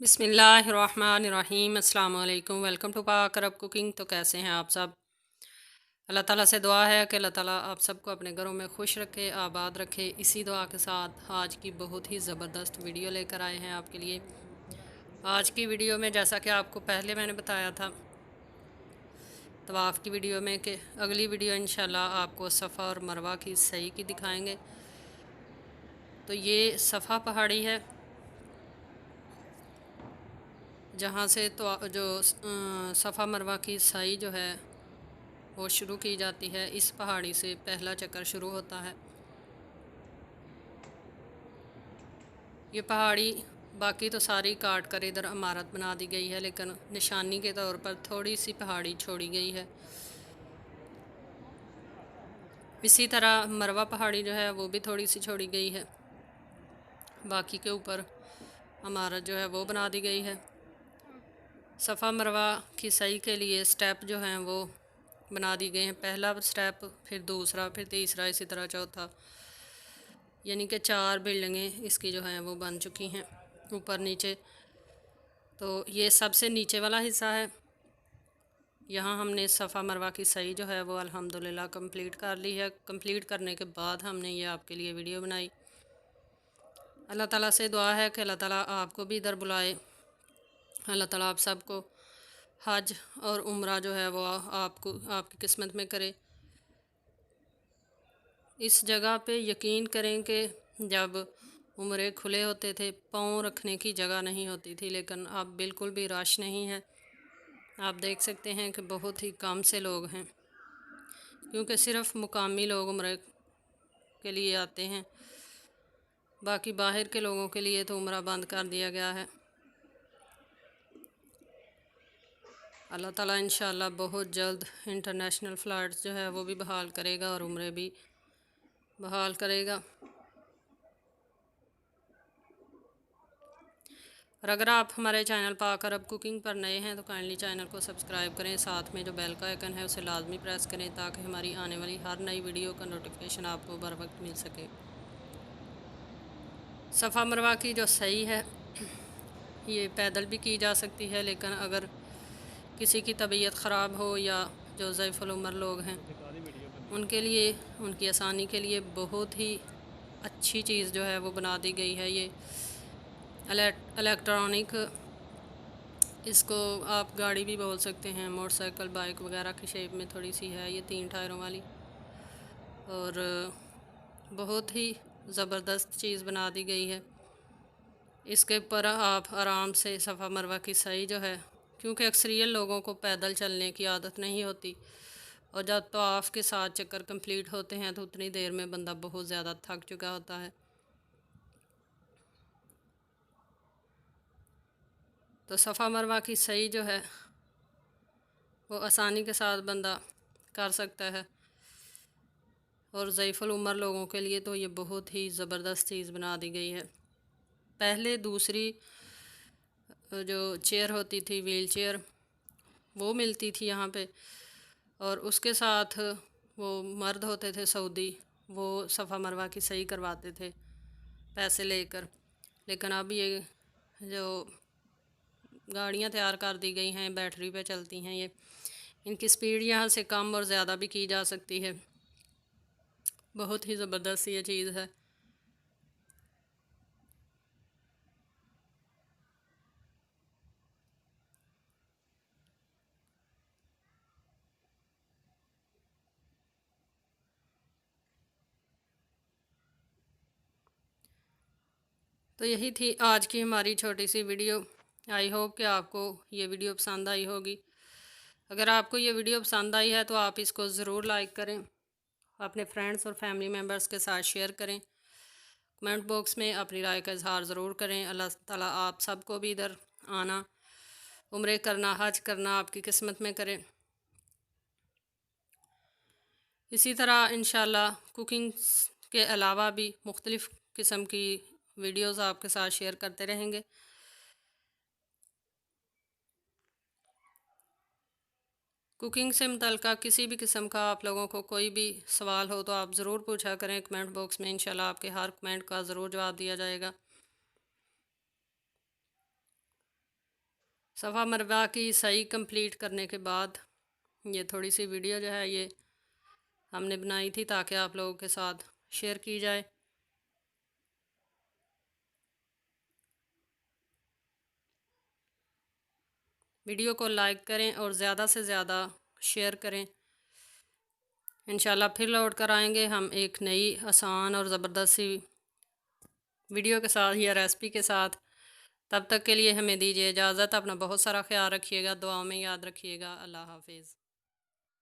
बिस्मिल्लाहिर्रहमानिर्रहीम अस्सलाम वालेकुम। वेलकम टू पाक अरब कुकिंग। तो कैसे हैं आप सब? अल्लाह ताला से दुआ है कि अल्लाह ताला आप सबको अपने घरों में खुश रखे, आबाद रखे। इसी दुआ के साथ आज की बहुत ही ज़बरदस्त वीडियो लेकर आए हैं आपके लिए। आज की वीडियो में जैसा कि आपको पहले मैंने बताया था तवाफ़ की वीडियो में कि अगली वीडियो इंशाल्लाह आपको सफ़ा और मरवा की सही की दिखाएंगे। तो ये सफ़ा पहाड़ी है जहाँ से तो जो सफ़ा मरवा की सही जो है वो शुरू की जाती है। इस पहाड़ी से पहला चक्कर शुरू होता है। ये पहाड़ी बाकी तो सारी काट कर इधर इमारत बना दी गई है, लेकिन निशानी के तौर पर थोड़ी सी पहाड़ी छोड़ी गई है। इसी तरह मरवा पहाड़ी जो है वो भी थोड़ी सी छोड़ी गई है, बाकी के ऊपर इमारत जो है वो बना दी गई है। सफ़ा मरवा की सही के लिए स्टेप जो हैं वो बना दी गए हैं। पहला स्टेप, फिर दूसरा, फिर तीसरा, इसी तरह चौथा, यानी कि 4 बिल्डिंगें इसकी जो हैं वो बन चुकी हैं ऊपर नीचे। तो ये सबसे नीचे वाला हिस्सा है। यहाँ हमने सफ़ा मरवा की सही जो है वो अल्हम्दुलिल्लाह कंप्लीट कर ली है। कंप्लीट करने के बाद हमने ये आपके लिए वीडियो बनाई। अल्लाह ताला से दुआ है कि अल्लाह ताला आपको भी इधर बुलाए। अल्लाह ताला आप सबको हज और उम्रा जो है वो आपको आपकी किस्मत में करे। इस जगह पे यकीन करें कि जब उम्रे खुले होते थे पाँव रखने की जगह नहीं होती थी, लेकिन अब बिल्कुल भी रश नहीं है। आप देख सकते हैं कि बहुत ही कम से लोग हैं, क्योंकि सिर्फ मुकामी लोग उम्रे के लिए आते हैं। बाकी बाहर के लोगों के लिए तो उम्रा बंद कर दिया गया है। अल्लाह ताला इंशाअल्लाह बहुत जल्द इंटरनेशनल फ़्लाइट्स जो है वो भी बहाल करेगा और उम्रे भी बहाल करेगा। और अगर आप हमारे चैनल पाक अरब कुकिंग पर नए हैं तो काइंडली चैनल को सब्सक्राइब करें, साथ में जो बेल का आइकन है उसे लाजमी प्रेस करें ताकि हमारी आने वाली हर नई वीडियो का नोटिफिकेशन आपको बर वक्त मिल सके। सफ़ा मरवा की जो सही है ये पैदल भी की जा सकती है, लेकिन अगर किसी की तबीयत ख़राब हो या जो ज़ईफ़ुल उम्र लोग हैं उनके लिए, उनकी आसानी के लिए बहुत ही अच्छी चीज़ जो है वो बना दी गई है। ये इलेक्ट्रॉनिक, इसको आप गाड़ी भी बोल सकते हैं, मोटरसाइकिल बाइक वगैरह की शेप में थोड़ी सी है। ये 3 टायरों वाली, और बहुत ही ज़बरदस्त चीज़ बना दी गई है। इसके ऊपर आप आराम से सफ़ा मरवा की सही जो है, क्योंकि अक्सरियत लोगों को पैदल चलने की आदत नहीं होती, और जब तवाफ़ के साथ चक्कर कंप्लीट होते हैं तो उतनी देर में बंदा बहुत ज़्यादा थक चुका होता है। तो सफ़ा मरवा की सही जो है वो आसानी के साथ बंदा कर सकता है, और ज़ईफ़ुल उम्र लोगों के लिए तो ये बहुत ही ज़बरदस्त चीज़ बना दी गई है। पहले दूसरी जो चेयर होती थी, व्हील चेयर, वो मिलती थी यहाँ पे, और उसके साथ वो मर्द होते थे सऊदी, वो सफ़ा मरवा की सही करवाते थे पैसे लेकर। लेकिन अब ये जो गाड़ियाँ तैयार कर दी गई हैं, बैटरी पे चलती हैं, ये इनकी स्पीड यहाँ से कम और ज़्यादा भी की जा सकती है। बहुत ही ज़बरदस्त ये चीज़ है। तो यही थी आज की हमारी छोटी सी वीडियो। आई होप कि आपको ये वीडियो पसंद आई होगी। अगर आपको ये वीडियो पसंद आई है तो आप इसको ज़रूर लाइक करें, अपने फ्रेंड्स और फैमिली मेम्बर्स के साथ शेयर करें, कमेंट बॉक्स में अपनी राय का इजहार ज़रूर करें। अल्लाह ताला आप सबको भी इधर आना, उम्रे करना, हज करना आपकी किस्मत में करें। इसी तरह इंशाल्लाह कुकिंग के अलावा भी मुख्तलिफ़ किस्म की वीडियोज़ आपके साथ शेयर करते रहेंगे। कुकिंग से मुतल्लिक़ किसी भी किस्म का आप लोगों को कोई भी सवाल हो तो आप ज़रूर पूछा करें कमेंट बॉक्स में। इंशाल्लाह आपके हर कमेंट का ज़रूर जवाब दिया जाएगा। सफ़ा मरवा की सही कंप्लीट करने के बाद ये थोड़ी सी वीडियो जो है ये हमने बनाई थी ताकि आप लोगों के साथ शेयर की जाए। वीडियो को लाइक करें और ज़्यादा से ज़्यादा शेयर करें। इंशाल्लाह फिर लौट कर आएंगे हम एक नई आसान और ज़बरदस्त सी वीडियो के साथ या रेसिपी के साथ। तब तक के लिए हमें दीजिए इजाज़त। अपना बहुत सारा ख्याल रखिएगा, दुआ में याद रखिएगा। अल्लाह हाफिज़।